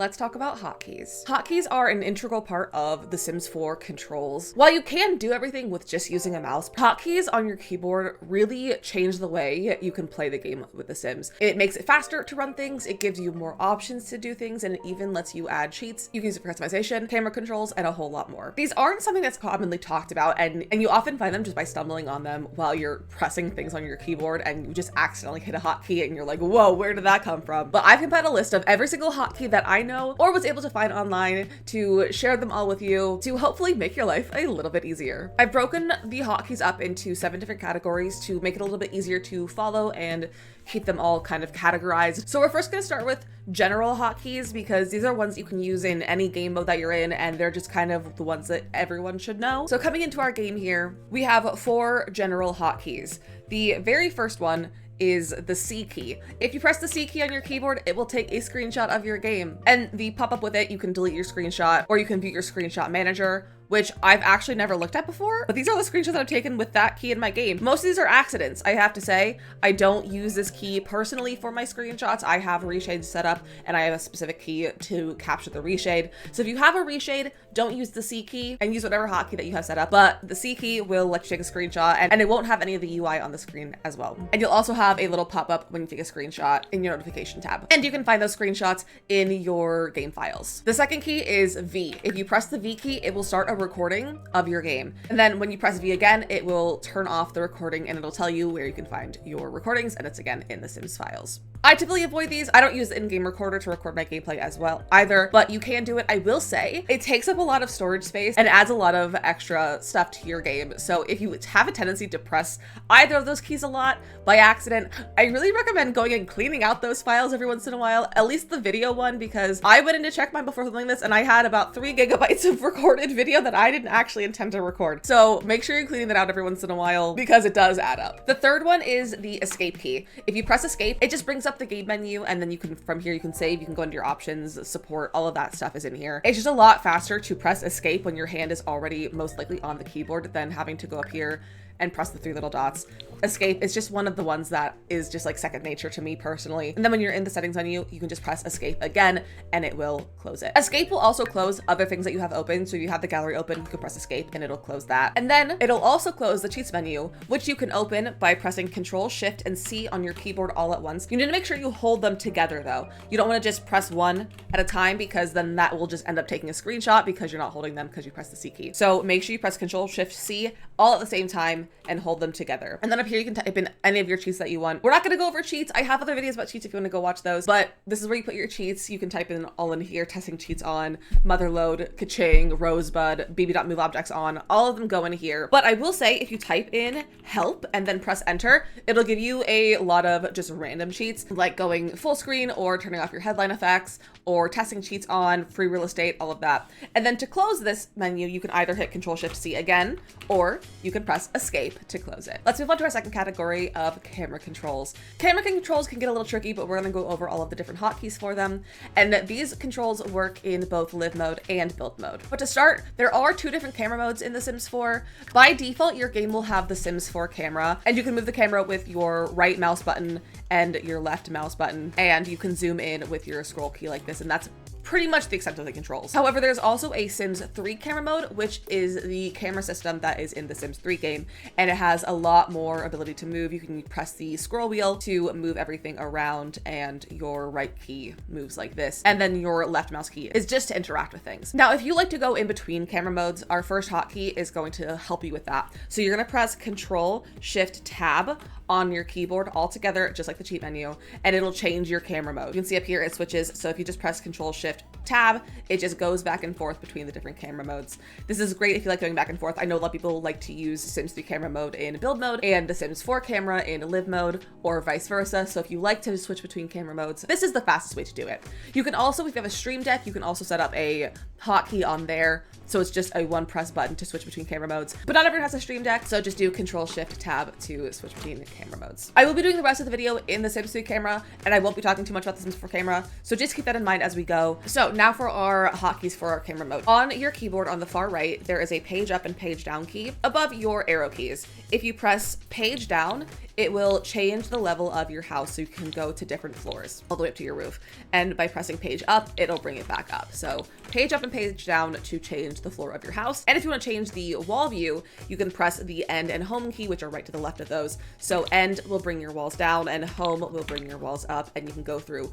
Let's talk about hotkeys. Hotkeys are an integral part of The Sims 4 controls. While you can do everything with just using a mouse, hotkeys on your keyboard really change the way you can play the game with The Sims. It makes it faster to run things, it gives you more options to do things, and it even lets you add cheats. You can use it for customization, camera controls, and a whole lot more. These aren't something that's commonly talked about, and you often find them just by stumbling on them while you're pressing things on your keyboard and you just accidentally hit a hotkey and you're like, whoa, where did that come from? But I've compiled a list of every single hotkey that I know or was able to find online to share them all with you to hopefully make your life a little bit easier. I've broken the hotkeys up into 7 different categories to make it a little bit easier to follow and keep them all kind of categorized. So we're first going to start with general hotkeys because these are ones you can use in any game mode that you're in, and they're just kind of the ones that everyone should know. So coming into our game here, we have 4 general hotkeys. The very first one is the C key. If you press the C key on your keyboard, it will take a screenshot of your game. And the pop-up with it, you can delete your screenshot or you can view your screenshot manager, which I've actually never looked at before, but these are the screenshots that I've taken with that key in my game. Most of these are accidents, I have to say. I don't use this key personally for my screenshots. I have reshade set up and I have a specific key to capture the reshade. So if you have a reshade, don't use the C key and use whatever hotkey that you have set up, but the C key will let you take a screenshot and it won't have any of the UI on the screen as well. And you'll also have a little pop-up when you take a screenshot in your notification tab. And you can find those screenshots in your game files. The second key is V. If you press the V key, it will start a recording of your game. And then when you press V again, it will turn off the recording and it'll tell you where you can find your recordings, and it's again in the Sims files. I typically avoid these. I don't use the in-game recorder to record my gameplay as well either, but you can do it. I will say it takes up a lot of storage space and adds a lot of extra stuff to your game. So if you have a tendency to press either of those keys a lot by accident, I really recommend going and cleaning out those files every once in a while, at least the video one, because I went in to check mine before filming this and I had about 3 gigabytes of recorded video that I didn't actually intend to record. So make sure you're cleaning that out every once in a while because it does add up. The third one is the escape key. If you press escape, it just brings up the game menu, and then you can, from here, you can save, you can go into your options, support, all of that stuff is in here. It's just a lot faster to press escape when your hand is already most likely on the keyboard than having to go up here and press the 3 little dots. Escape is just one of the ones that is just like second nature to me personally. And then when you're in the settings menu, you can just press escape again and it will close it. Escape will also close other things that you have open. So if you have the gallery open, you can press escape and it'll close that. And then it'll also close the cheats menu, which you can open by pressing Control, Shift, and C on your keyboard all at once. You need to make sure you hold them together though. You don't want to just press one at a time because then that will just end up taking a screenshot because you're not holding them because you press the C key. So make sure you press Control, Shift, C all at the same time and hold them together. And then up here, you can type in any of your cheats that you want. We're not going to go over cheats. I have other videos about cheats if you want to go watch those, but this is where you put your cheats. You can type in all in here, testing cheats on, motherload, kaching, rosebud, bb.moveObjects on, all of them go in here. But I will say if you type in help and then press enter, it'll give you a lot of just random cheats like going full screen or turning off your headline effects or testing cheats on, free real estate, all of that. And then to close this menu, you can either hit Control Shift C again, or you can press escape to close it. Let's move on to our second category of camera controls. Camera controls can get a little tricky, but we're gonna go over all of the different hotkeys for them. And these controls work in both live mode and build mode. But to start, there are 2 different camera modes in The Sims 4. By default, your game will have the Sims 4 camera, and you can move the camera with your right mouse button and your left mouse button, and you can zoom in with your scroll key like this, and that's pretty much the extent of the controls. However, there's also a Sims 3 camera mode, which is the camera system that is in the Sims 3 game, and it has a lot more ability to move. You can press the scroll wheel to move everything around, and your right key moves like this, and then your left mouse key is just to interact with things. Now, if you like to go in between camera modes, our first hotkey is going to help you with that. So you're gonna press Control, Shift, Tab on your keyboard all together, just like the cheat menu, and it'll change your camera mode. You can see up here it switches. So if you just press Control, Shift, Tab, it just goes back and forth between the different camera modes. This is great if you like going back and forth. I know a lot of people like to use Sims 3 camera mode in build mode and the Sims 4 camera in live mode, or vice versa. So if you like to switch between camera modes, this is the fastest way to do it. You can also, if you have a stream deck, you can also set up a hotkey on there. So it's just a 1 press button to switch between camera modes, but not everyone has a stream deck. So just do Control, Shift, Tab to switch between camera modes. I will be doing the rest of the video in the Sims 3 camera, and I won't be talking too much about the Sims 4 camera. So just keep that in mind as we go. So now for our hotkeys for our camera mode. On your keyboard on the far right, there is a page up and page down key above your arrow keys. If you press page down, it will change the level of your house so you can go to different floors all the way up to your roof. And by pressing page up, it'll bring it back up. So page up and page down to change the floor of your house. And if you want to change the wall view, you can press the end and home key, which are right to the left of those. So end will bring your walls down and home will bring your walls up, and you can go through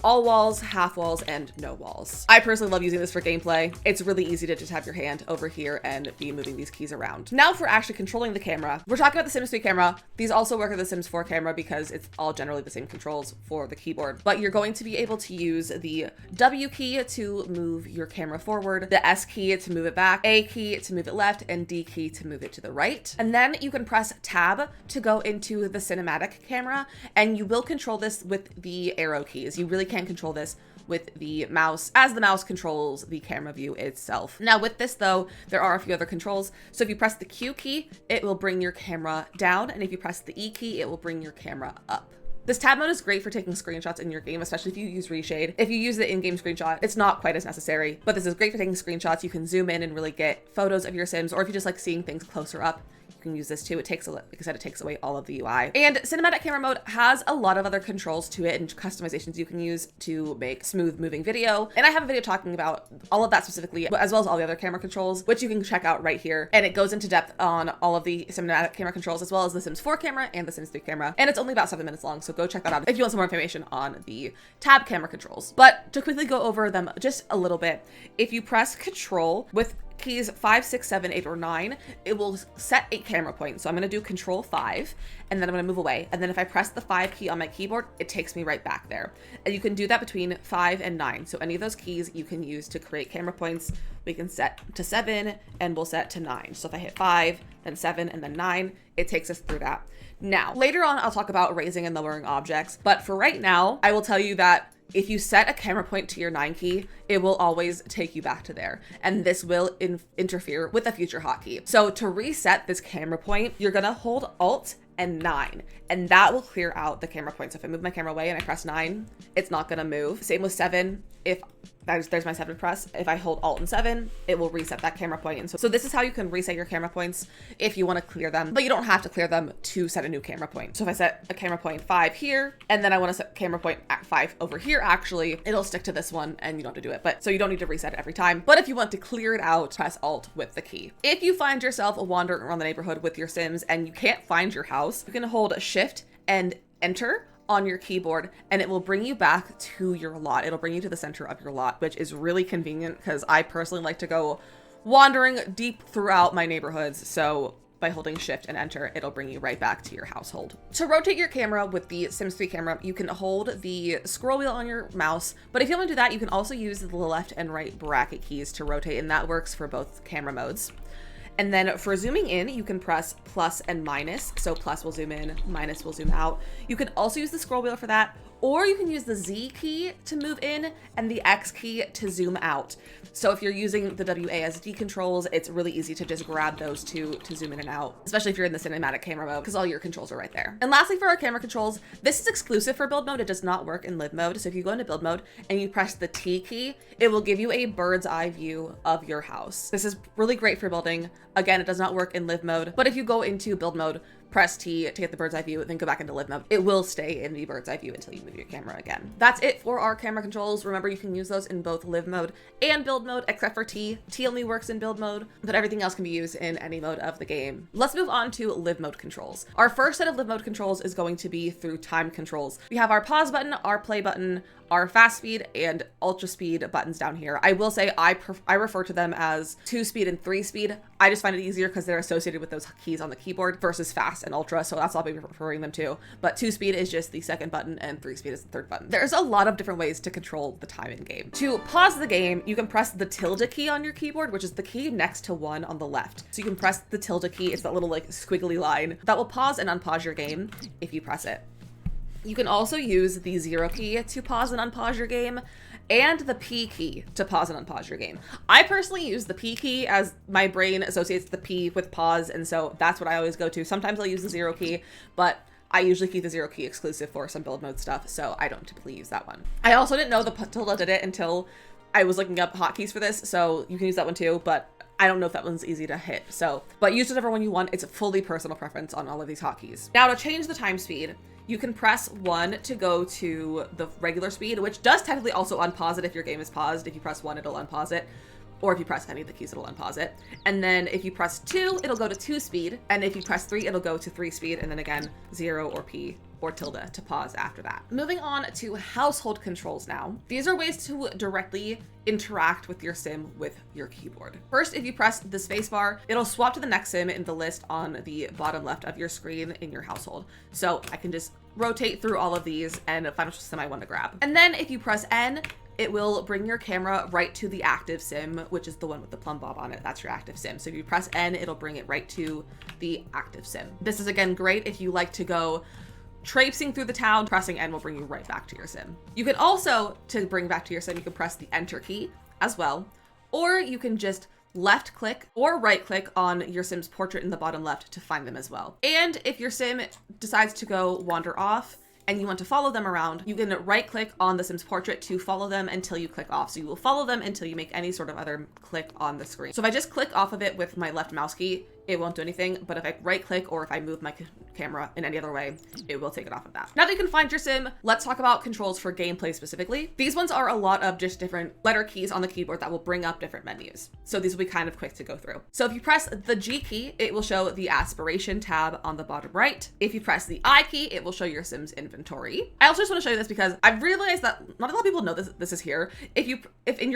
all walls, half walls, and no walls. I personally love using this for gameplay. It's really easy to just have your hand over here and be moving these keys around. Now for actually controlling the camera, we're talking about the Sims 3 camera. These also work with the Sims 4 camera because it's all generally the same controls for the keyboard, but you're going to be able to use the W key to move your camera forward, the S key to move it back, A key to move it left, and D key to move it to the right. And then you can press tab to go into the cinematic camera, and you will control this with the arrow keys. You really can't control this with the mouse, as the mouse controls the camera view itself. Now with this though, there are a few other controls. So if you press the Q key, it will bring your camera down, and if you press the E key, it will bring your camera up. This tab mode is great for taking screenshots in your game, especially if you use reshade. If you use the in-game screenshot, it's not quite as necessary, but this is great for taking screenshots. You can zoom in and really get photos of your Sims, or if you just like seeing things closer up, you can use this too. It takes, like I said, it takes away all of the UI. And cinematic camera mode has a lot of other controls to it and customizations you can use to make smooth moving video. And I have a video talking about all of that specifically, as well as all the other camera controls, which you can check out right here. And it goes into depth on all of the cinematic camera controls, as well as the Sims 4 camera and the Sims 3 camera. And it's only about 7 minutes long, so go check that out if you want some more information on the tab camera controls. But to quickly go over them just a little bit, if you press Control with keys 5, 6, 7, 8, or 9, it will set a camera point. So I'm going to do Control 5, and then I'm going to move away. And then if I press the 5 key on my keyboard, it takes me right back there. And you can do that between 5 and 9. So any of those keys you can use to create camera points. We can set to 7 and we'll set to 9. So if I hit 5, then 7, and then 9, it takes us through that. Now, later on, I'll talk about raising and lowering objects. But for right now, I will tell you that if you set a camera point to your 9 key, it will always take you back to there. And this will interfere with a future hotkey. So to reset this camera point, you're gonna hold Alt and 9, and that will clear out the camera point. So if I move my camera away and I press 9, it's not gonna move. Same with 7. If there's my 7 press, if I hold Alt and 7, it will reset that camera point. And so this is how you can reset your camera points if you want to clear them, but you don't have to clear them to set a new camera point. So if I set a camera point 5 here, and then I want to set camera point at 5 over here, actually, it'll stick to this one and you don't have to do it. But so you don't need to reset it every time. But if you want to clear it out, press Alt with the key. If you find yourself wandering around the neighborhood with your Sims and you can't find your house, you can hold Shift and Enter on your keyboard, and it will bring you back to your lot. It'll bring you to the center of your lot, which is really convenient because I personally like to go wandering deep throughout my neighborhoods. So by holding Shift and Enter, it'll bring you right back to your household. To rotate your camera with the Sims 3 camera, you can hold the scroll wheel on your mouse, but if you want to do that, you can also use the left and right bracket keys to rotate, and that works for both camera modes. And then for zooming in, you can press plus and minus. So plus will zoom in, minus will zoom out. You can also use the scroll wheel for that, or you can use the Z key to move in and the X key to zoom out. So if you're using the WASD controls, it's really easy to just grab those two to zoom in and out, especially if you're in the cinematic camera mode, because all your controls are right there. And lastly, for our camera controls, this is exclusive for build mode. It does not work in live mode. So if you go into build mode and you press the T key, it will give you a bird's eye view of your house. This is really great for building. Again, it does not work in live mode, but if you go into build mode, press T to get the bird's eye view, then go back into live mode, it will stay in the bird's eye view until you move your camera again. That's it for our camera controls. Remember, you can use those in both live mode and build mode, except for T. T only works in build mode, but everything else can be used in any mode of the game. Let's move on to live mode controls. Our first set of live mode controls is going to be through time controls. We have our pause button, our play button, our fast speed and ultra speed buttons down here. I will say I refer to them as 2 speed and 3 speed. I just find it easier because they're associated with those keys on the keyboard versus fast and ultra, so that's all I'll be referring them to. But 2 speed is just the second button and 3 speed is the third button. There's a lot of different ways to control the time in game. To pause the game, you can press the tilde key on your keyboard, which is the key next to 1 on the left. So you can press the tilde key, it's that little like squiggly line that will pause and unpause your game if you press it. You can also use the 0 key to pause and unpause your game, and the P key to pause and unpause your game. I personally use the P key as my brain associates the P with pause, and so that's what I always go to. Sometimes I'll use the 0 key, but I usually keep the 0 key exclusive for some build mode stuff, so I don't typically use that one. I also didn't know the tilde did it until I was looking up hotkeys for this, so you can use that one too, but I don't know if that one's easy to hit. So, but use whichever one you want. It's a fully personal preference on all of these hotkeys. Now to change the time speed, you can press 1 to go to the regular speed, which does technically also unpause it if your game is paused. If you press 1, it'll unpause it. Or if you press any of the keys, it'll unpause it. And then if you press 2, it'll go to 2 speed. And if you press 3, it'll go to 3 speed. And then again, 0 or P or tilde to pause after that. Moving on to household controls now. These are ways to directly interact with your sim with your keyboard. First, if you press the spacebar, it'll swap to the next sim in the list on the bottom left of your screen in your household. So I can just rotate through all of these and find which sim I want to grab. And then if you press N, it will bring your camera right to the active sim, which is the one with the plumb bob on it. That's your active sim. So if you press N, it'll bring it right to the active sim. This is again great if you like to go traipsing through the town. Pressing N will bring you right back to your sim. You can also, to bring back to your sim, you can press the Enter key as well, or you can just left click or right click on your sim's portrait in the bottom left to find them as well. And if your sim decides to go wander off and you want to follow them around, you can right click on the sim's portrait to follow them until you click off. So you will follow them until you make any sort of other click on the screen. So if I just click off of it with my left mouse key, it won't do anything. But if I right click or if I move my camera in any other way, it will take it off of that. Now that you can find your sim, let's talk about controls for gameplay specifically. These ones are a lot of just different letter keys on the keyboard that will bring up different menus. So these will be kind of quick to go through. So if you press the G key, it will show the aspiration tab on the bottom right. If you press the I key, it will show your sim's inventory. I also just want to show you this because I've realized that not a lot of people know this is here. If you're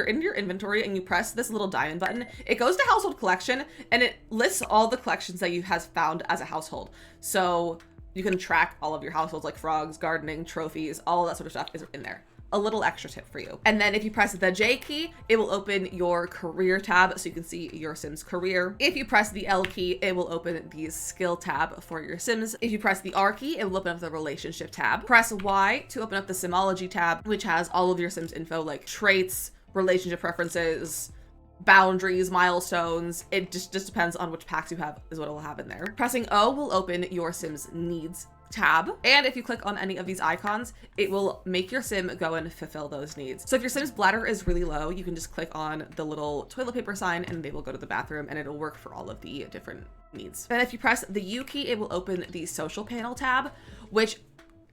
in your inventory and you press this little diamond button, it goes to household collection and it lists all the collections that you have found as a household. So you can track all of your households like frogs, gardening, trophies, all that sort of stuff is in there. A little extra tip for you. And then if you press the J key, it will open your career tab so you can see your sim's career. If you press the L key, it will open the skill tab for your sims. If you press the R key, it will open up the relationship tab. Press Y to open up the simology tab, which has all of your sim's info like traits, relationship preferences, boundaries, milestones. It just depends on which packs you have is what it will have in there. Pressing O will open your sim's needs tab. And if you click on any of these icons, it will make your sim go and fulfill those needs. So if your sim's bladder is really low, you can just click on the little toilet paper sign and they will go to the bathroom and it'll work for all of the different needs. And if you press the U key, it will open the social panel tab, which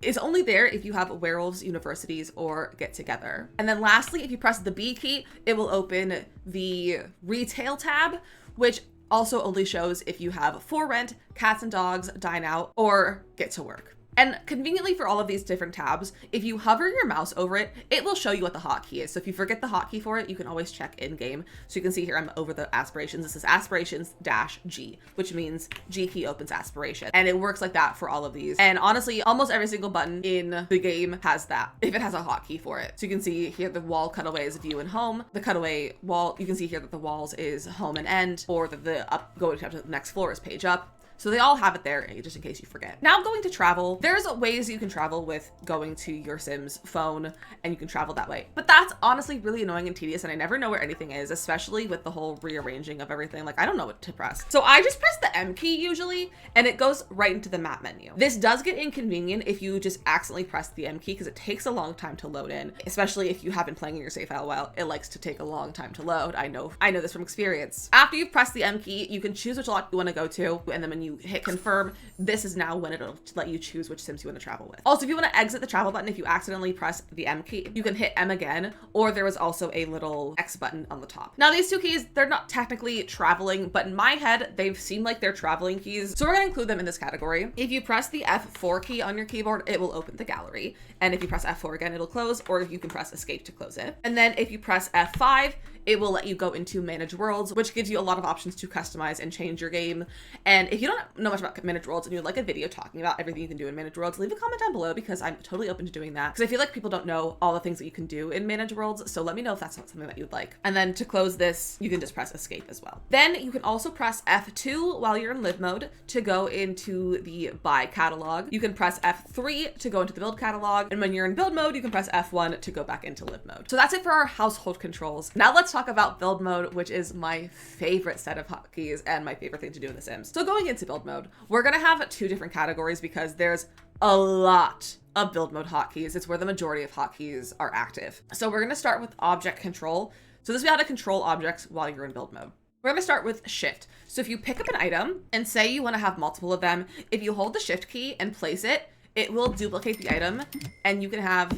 is only there if you have werewolves, universities, or get together. And then lastly, if you press the B key, it will open the retail tab, which also only shows if you have for rent, cats and dogs, dine out, or get to work. And conveniently for all of these different tabs, if you hover your mouse over it, it will show you what the hotkey is. So if you forget the hotkey for it, you can always check in game. So you can see here, I'm over the aspirations. This is aspirations -G, which means G key opens aspiration. And it works like that for all of these. And honestly, almost every single button in the game has that, if it has a hotkey for it. So you can see here the wall cutaway is view and home. The cutaway wall, you can see here that the walls is home and end, or that the up going to the next floor is page up. So they all have it there just in case you forget. Now going to travel, there's ways you can travel with going to your sim's phone and you can travel that way. But that's honestly really annoying and tedious and I never know where anything is, especially with the whole rearranging of everything. Like I don't know what to press. So I just press the M key usually and it goes right into the map menu. This does get inconvenient if you just accidentally press the M key because it takes a long time to load in, especially if you have been playing in your save file a while. It likes to take a long time to load. I know this from experience. After you've pressed the M key, you can choose which lot you want to go to, and then when you hit confirm, this is now when it'll let you choose which sims you want to travel with. Also, if you want to exit the travel button, if you accidentally press the M key, you can hit M again, or there was also a little X button on the top. Now these two keys, they're not technically traveling, but in my head, they've seemed like they're traveling keys. So we're going to include them in this category. If you press the F4 key on your keyboard, it will open the gallery. And if you press F4 again, it'll close, or you can press escape to close it. And then if you press F5, it will let you go into manage worlds, which gives you a lot of options to customize and change your game. And if you don't know much about manage worlds and you'd like a video talking about everything you can do in manage worlds, leave a comment down below because I'm totally open to doing that. Because I feel like people don't know all the things that you can do in manage worlds. So let me know if that's not something that you'd like. And then to close this, you can just press escape as well. Then you can also press F2 while you're in live mode to go into the buy catalog. You can press F3 to go into the build catalog. And when you're in build mode, you can press F1 to go back into live mode. So that's it for our household controls. Now let's talk about build mode, which is my favorite set of hotkeys and my favorite thing to do in The Sims. So going into build mode, we're gonna have two different categories because there's a lot of build mode hotkeys. It's where the majority of hotkeys are active. So we're gonna start with object control. So this will be how to control objects while you're in build mode. We're gonna start with shift. So if you pick up an item and say you wanna have multiple of them, if you hold the shift key and place it, it will duplicate the item and you can have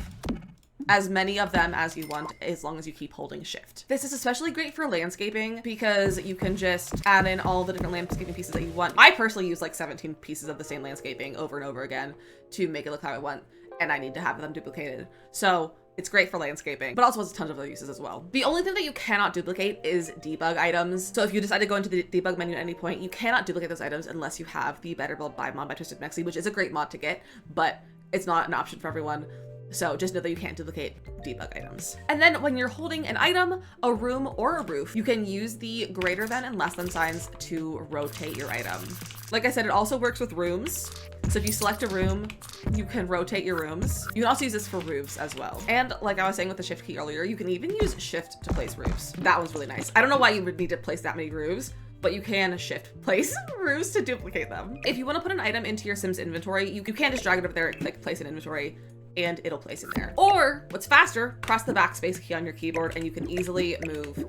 as many of them as you want as long as you keep holding shift. This is especially great for landscaping because you can just add in all the different landscaping pieces that you want. I personally use like 17 pieces of the same landscaping over and over again to make it look how I want, and I need to have them duplicated. So it's great for landscaping, but also has tons of other uses as well. The only thing that you cannot duplicate is debug items. So if you decide to go into the debug menu at any point, you cannot duplicate those items unless you have the Better Build Buy mod by TwistedMexi, which is a great mod to get, but it's not an option for everyone. So just know that you can't duplicate debug items. And then when you're holding an item, a room, or a roof, you can use the greater than and less than signs to rotate your item. Like I said, it also works with rooms. So if you select a room, you can rotate your rooms. You can also use this for roofs as well. And like I was saying with the shift key earlier, you can even use shift to place roofs. That one's really nice. I don't know why you would need to place that many roofs, but you can shift place roofs to duplicate them. If you want to put an item into your Sims inventory, you can just drag it over there, click place in inventory, and it'll place in there. Or what's faster, press the backspace key on your keyboard and you can easily move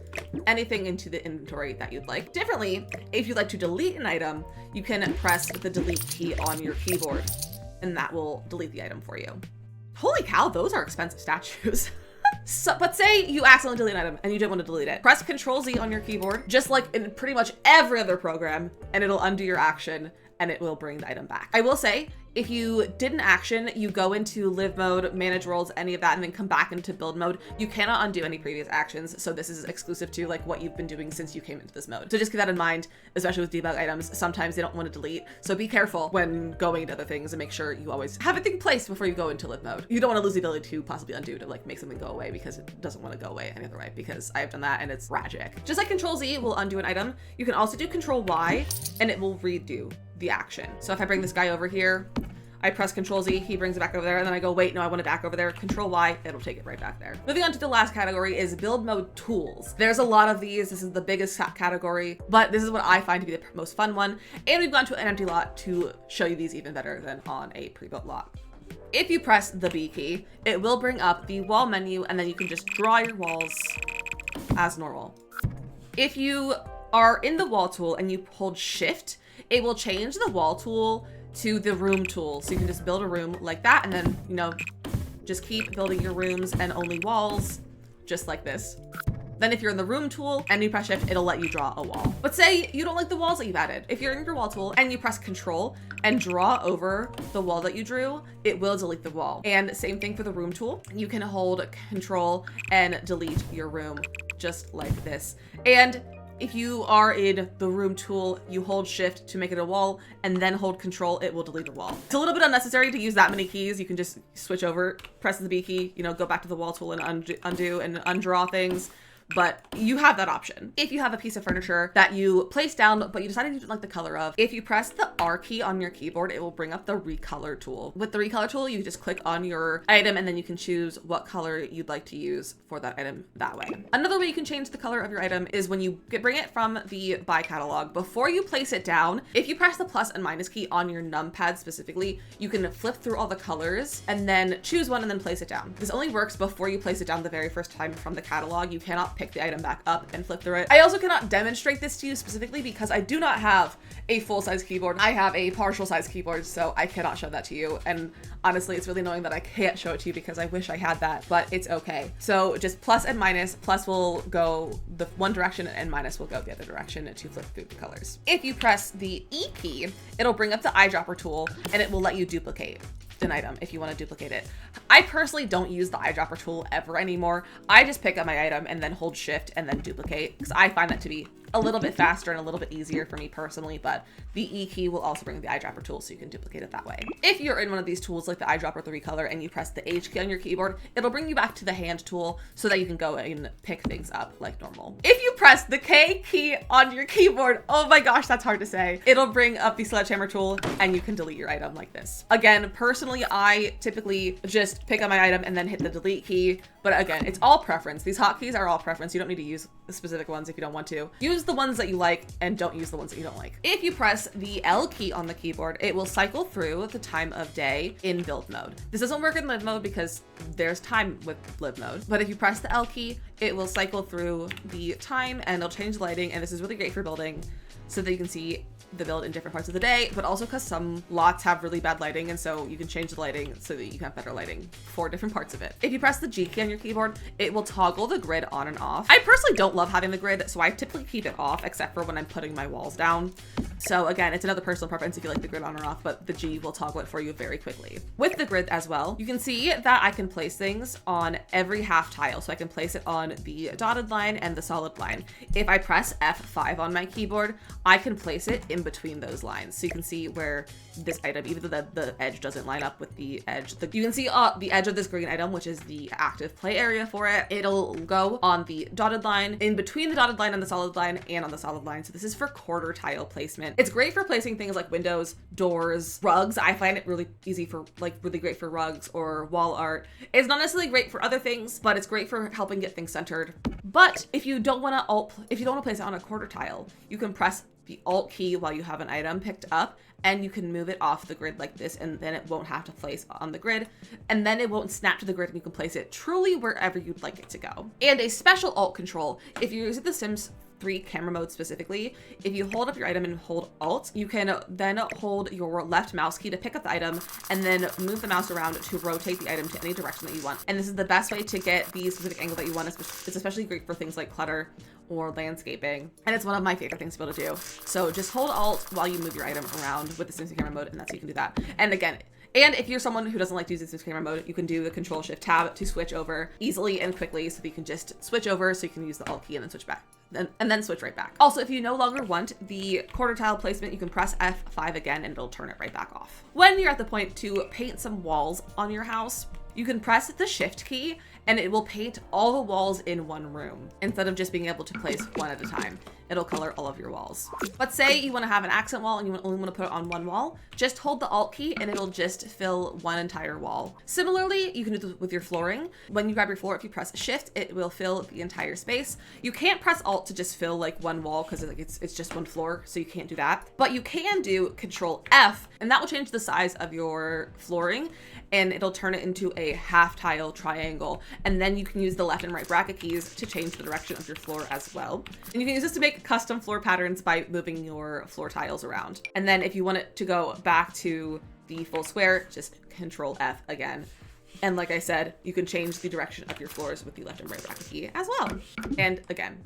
anything into the inventory that you'd like. Differently, if you'd like to delete an item, you can press the delete key on your keyboard and that will delete the item for you. Holy cow, those are expensive statues. But say you accidentally delete an item and you didn't want to delete it. Press Ctrl-Z on your keyboard, just like in pretty much every other program, and it'll undo your action and it will bring the item back. I will say, if you did an action, you go into live mode, manage roles, any of that, and then come back into build mode, you cannot undo any previous actions. So this is exclusive to like what you've been doing since you came into this mode. So just keep that in mind, especially with debug items. Sometimes they don't want to delete. So be careful when going into other things and make sure you always have everything placed before you go into live mode. You don't want to lose the ability to possibly undo to like make something go away because it doesn't want to go away any other way, because I've done that and it's tragic. Just like Ctrl-Z will undo an item, you can also do Ctrl-Y and it will redo the action. So if I bring this guy over here, I press Ctrl-Z, he brings it back over there, and then I go, wait, no, I want it back over there. Ctrl-Y, it'll take it right back there. Moving on to the last category is build mode tools. There's a lot of these. This is the biggest category, but this is what I find to be the most fun one. And we've gone to an empty lot to show you these even better than on a pre-built lot. If you press the B key, it will bring up the wall menu, and then you can just draw your walls as normal. If you are in the wall tool and you hold shift, it will change the wall tool to the room tool. So you can just build a room like that and then, you know, just keep building your rooms and only walls just like this. Then if you're in the room tool and you press shift, it'll let you draw a wall. But say you don't like the walls that you've added. If you're in your wall tool and you press Control and draw over the wall that you drew, it will delete the wall. And same thing for the room tool. You can hold Control and delete your room just like this. And if you are in the room tool, you hold shift to make it a wall and then hold Control, it will delete the wall. It's a little bit unnecessary to use that many keys. You can just switch over, press the B key, you know, go back to the wall tool and undo and undraw things. But you have that option. If you have a piece of furniture that you place down, but you decided you didn't like the color of, if you press the R key on your keyboard, it will bring up the recolor tool. With the recolor tool, you just click on your item and then you can choose what color you'd like to use for that item that way. Another way you can change the color of your item is when you bring it from the buy catalog. Before you place it down, if you press the plus and minus key on your numpad specifically, you can flip through all the colors and then choose one and then place it down. This only works before you place it down the very first time from the catalog. You cannot pick the item back up and flip through it. I also cannot demonstrate this to you specifically because I do not have a full-size keyboard. I have a partial-size keyboard, so I cannot show that to you. And honestly, it's really annoying that I can't show it to you because I wish I had that, but it's okay. So just plus and minus. Plus will go the one direction and minus will go the other direction to flip through the colors. If you press the E key, it'll bring up the eyedropper tool and it will let you duplicate an item if you want to duplicate it. I personally don't use the eyedropper tool ever anymore. I just pick up my item and then hold shift and then duplicate because I find that to be a little bit faster and a little bit easier for me personally, but the E key will also bring the eyedropper tool so you can duplicate it that way. If you're in one of these tools like the eyedropper or the recolor and you press the H key on your keyboard, it'll bring you back to the hand tool so that you can go and pick things up like normal. If you press the K key on your keyboard, oh my gosh, that's hard to say. It'll bring up the sledgehammer tool and you can delete your item like this. Again, personally, I typically just pick up my item and then hit the delete key. But again, it's all preference. These hotkeys are all preference. You don't need to use the specific ones if you don't want to. Use use the ones that you like and don't use the ones that you don't like. If you press the L key on the keyboard, it will cycle through the time of day in build mode. This doesn't work in live mode because there's time with live mode, but if you press the L key, it will cycle through the time and it'll change the lighting, and this is really great for building so that you can see the build in different parts of the day, but also because some lots have really bad lighting, and so you can change the lighting so that you can have better lighting for different parts of it. If you press the G key on your keyboard, it will toggle the grid on and off. I personally don't love having the grid, so I typically keep it off except for when I'm putting my walls down. So again, it's another personal preference if you like the grid on or off, but the G will toggle it for you very quickly. With the grid as well, you can see that I can place things on every half tile. So I can place it on the dotted line and the solid line. If I press F5 on my keyboard, I can place it in between those lines. So you can see where this item, even though the edge doesn't line up with the edge, you can see the edge of this green item, which is the active play area for it. It'll go on the dotted line, in between the dotted line and the solid line, and on the solid line. So this is for quarter tile placement. It's great for placing things like windows, doors, rugs. I find it really easy for really great for rugs or wall art. It's not necessarily great for other things, but it's great for helping get things centered. But if you don't want to place it on a quarter tile, you can press the Alt key while you have an item picked up, and you can move it off the grid like this, and then it won't have to place on the grid, and then it won't snap to the grid, and you can place it truly wherever you'd like it to go. And a special Alt control, if you're using the Sims 3 camera mode specifically, if you hold up your item and hold Alt, you can then hold your left mouse key to pick up the item and then move the mouse around to rotate the item to any direction that you want. And this is the best way to get the specific angle that you want. It's especially great for things like clutter or landscaping. And it's one of my favorite things to be able to do. So just hold Alt while you move your item around with the Sims camera mode, and that's how you can do that. And again, and if you're someone who doesn't like to use the Sims camera mode, you can do the Control-Shift-Tab to switch over easily and quickly, so that you can just switch over, so you can use the Alt key and then switch back. And then switch right back. Also, if you no longer want the quarter tile placement, you can press F5 again and it'll turn it right back off. When you're at the point to paint some walls on your house, you can press the Shift key and it will paint all the walls in one room instead of just being able to place one at a time. It'll color all of your walls. But say you want to have an accent wall and you only want to put it on one wall, just hold the Alt key and it'll just fill one entire wall. Similarly, you can do this with your flooring. When you grab your floor, if you press Shift, it will fill the entire space. You can't press Alt to just fill like one wall because it's just one floor, so you can't do that. But you can do Control F, and that will change the size of your flooring, and it'll turn it into a half tile triangle. And then you can use the left and right bracket keys to change the direction of your floor as well. And you can use this to make custom floor patterns by moving your floor tiles around. And then if you want it to go back to the full square, just Control F again. And like I said, you can change the direction of your floors with the left and right bracket key as well. And again,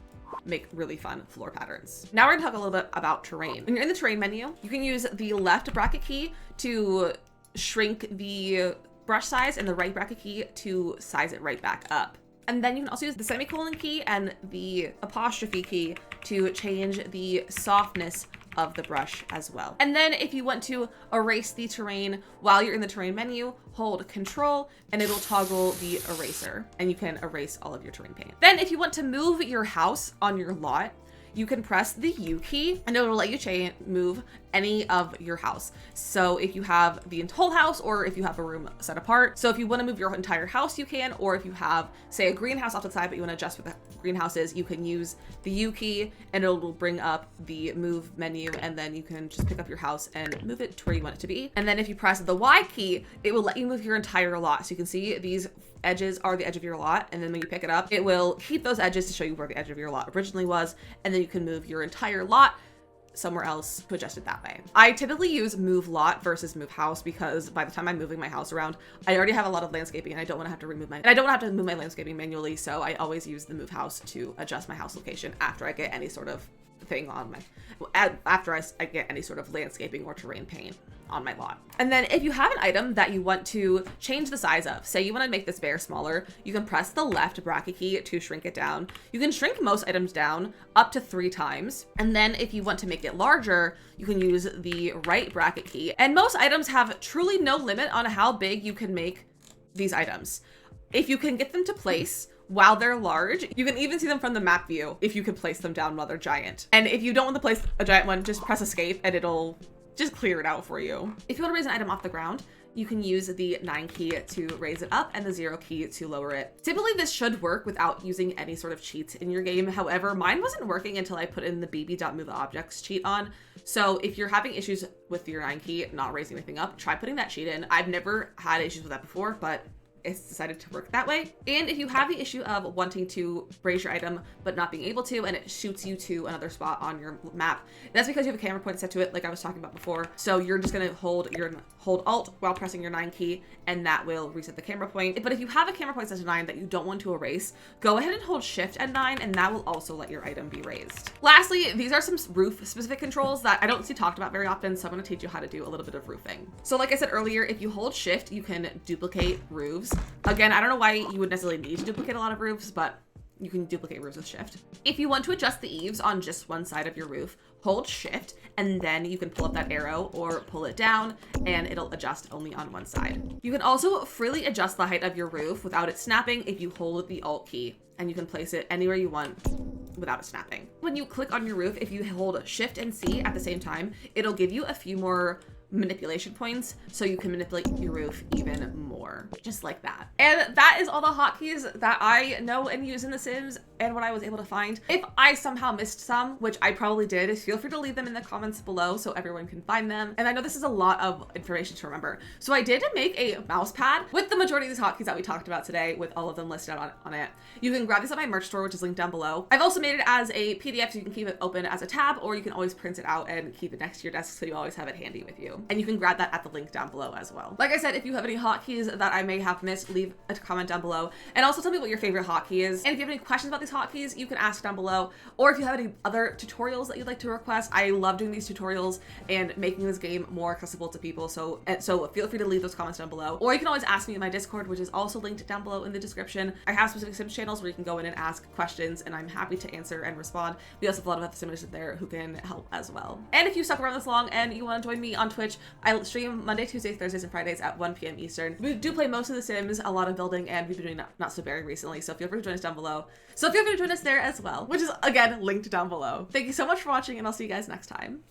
make really fun floor patterns. Now we're gonna talk a little bit about terrain. When you're in the terrain menu, you can use the left bracket key to shrink the brush size and the right bracket key to size it right back up. And then you can also use the semicolon key and the apostrophe key to change the softness of the brush as well. And then if you want to erase the terrain while you're in the terrain menu, hold Control and it'll toggle the eraser and you can erase all of your terrain paint. Then if you want to move your house on your lot, you can press the U key and it'll let you move any of your house. So if you have the whole house or if you have a room set apart. So if you want to move your entire house, you can, or if you have, say, a greenhouse off to the side, but you want to adjust what the greenhouse is, you can use the U key and it'll bring up the move menu, and then you can just pick up your house and move it to where you want it to be. And then if you press the Y key, it will let you move your entire lot. So you can see these edges are the edge of your lot, and then when you pick it up, it will keep those edges to show you where the edge of your lot originally was, and then you can move your entire lot somewhere else to adjust it that way. I typically use move lot versus move house because by the time I'm moving my house around, I already have a lot of landscaping and I don't want to have to move my landscaping manually, so I always use the move house to adjust my house location after I get any sort of thing on after I get any sort of landscaping or terrain paint on my lot. And then if you have an item that you want to change the size of, say you want to make this bear smaller, you can press the left bracket key to shrink it down. You can shrink most items down up to 3 times. And then if you want to make it larger, you can use the right bracket key. And most items have truly no limit on how big you can make these items. If you can get them to place while they're large, you can even see them from the map view if you can place them down while they're giant. And if you don't want to place a giant one, just press escape and it'll just clear it out for you. If you want to raise an item off the ground, you can use the 9 key to raise it up and the 0 key to lower it. Typically this should work without using any sort of cheats in your game. However, mine wasn't working until I put in the bb.moveobjects cheat on. So if you're having issues with your 9 key not raising anything up, try putting that cheat in. I've never had issues with that before, but it's decided to work that way. And if you have the issue of wanting to raise your item but not being able to, and it shoots you to another spot on your map, that's because you have a camera point set to it, like I was talking about before. So you're just gonna hold Alt while pressing your 9 key, and that will reset the camera point. But if you have a camera point set to 9 that you don't want to erase, go ahead and hold Shift and 9, and that will also let your item be raised. Lastly, these are some roof specific controls that I don't see talked about very often, so I'm gonna teach you how to do a little bit of roofing. So like I said earlier, if you hold Shift, you can duplicate roofs. Again, I don't know why you would necessarily need to duplicate a lot of roofs, but you can duplicate roofs with Shift. If you want to adjust the eaves on just one side of your roof, hold Shift, and then you can pull up that arrow or pull it down, and it'll adjust only on one side. You can also freely adjust the height of your roof without it snapping if you hold the Alt key, and you can place it anywhere you want without it snapping. When you click on your roof, if you hold Shift and C at the same time, it'll give you a few more manipulation points, so you can manipulate your roof even more, just like that. And that is all the hotkeys that I know and use in The Sims and what I was able to find. If I somehow missed some, which I probably did, feel free to leave them in the comments below so everyone can find them. And I know this is a lot of information to remember, so I did make a mouse pad with the majority of these hotkeys that we talked about today, with all of them listed on it. You can grab these at my merch store, which is linked down below. I've also made it as a PDF, so you can keep it open as a tab, or you can always print it out and keep it next to your desk so you always have it handy with you. And you can grab that at the link down below as well. Like I said, if you have any hotkeys that I may have missed, leave a comment down below, and also tell me what your favorite hotkey is. And if you have any questions about these hotkeys, you can ask down below, or if you have any other tutorials that you'd like to request. I love doing these tutorials and making this game more accessible to people, so feel free to leave those comments down below, or you can always ask me in my Discord, which is also linked down below in the description. I have specific Sims channels where you can go in and ask questions, and I'm happy to answer and respond. We also have a lot of other Simmers there who can help as well. And if you stuck around this long and you want to join me on Twitch, I stream Monday, Tuesdays, Thursdays, and Fridays at 1 p.m. Eastern. We do play most of The Sims, a lot of building, and we've been doing Not So Berry recently, so feel free to join us down below. So feel free to join us there as well, which is again linked down below. Thank you so much for watching, and I'll see you guys next time.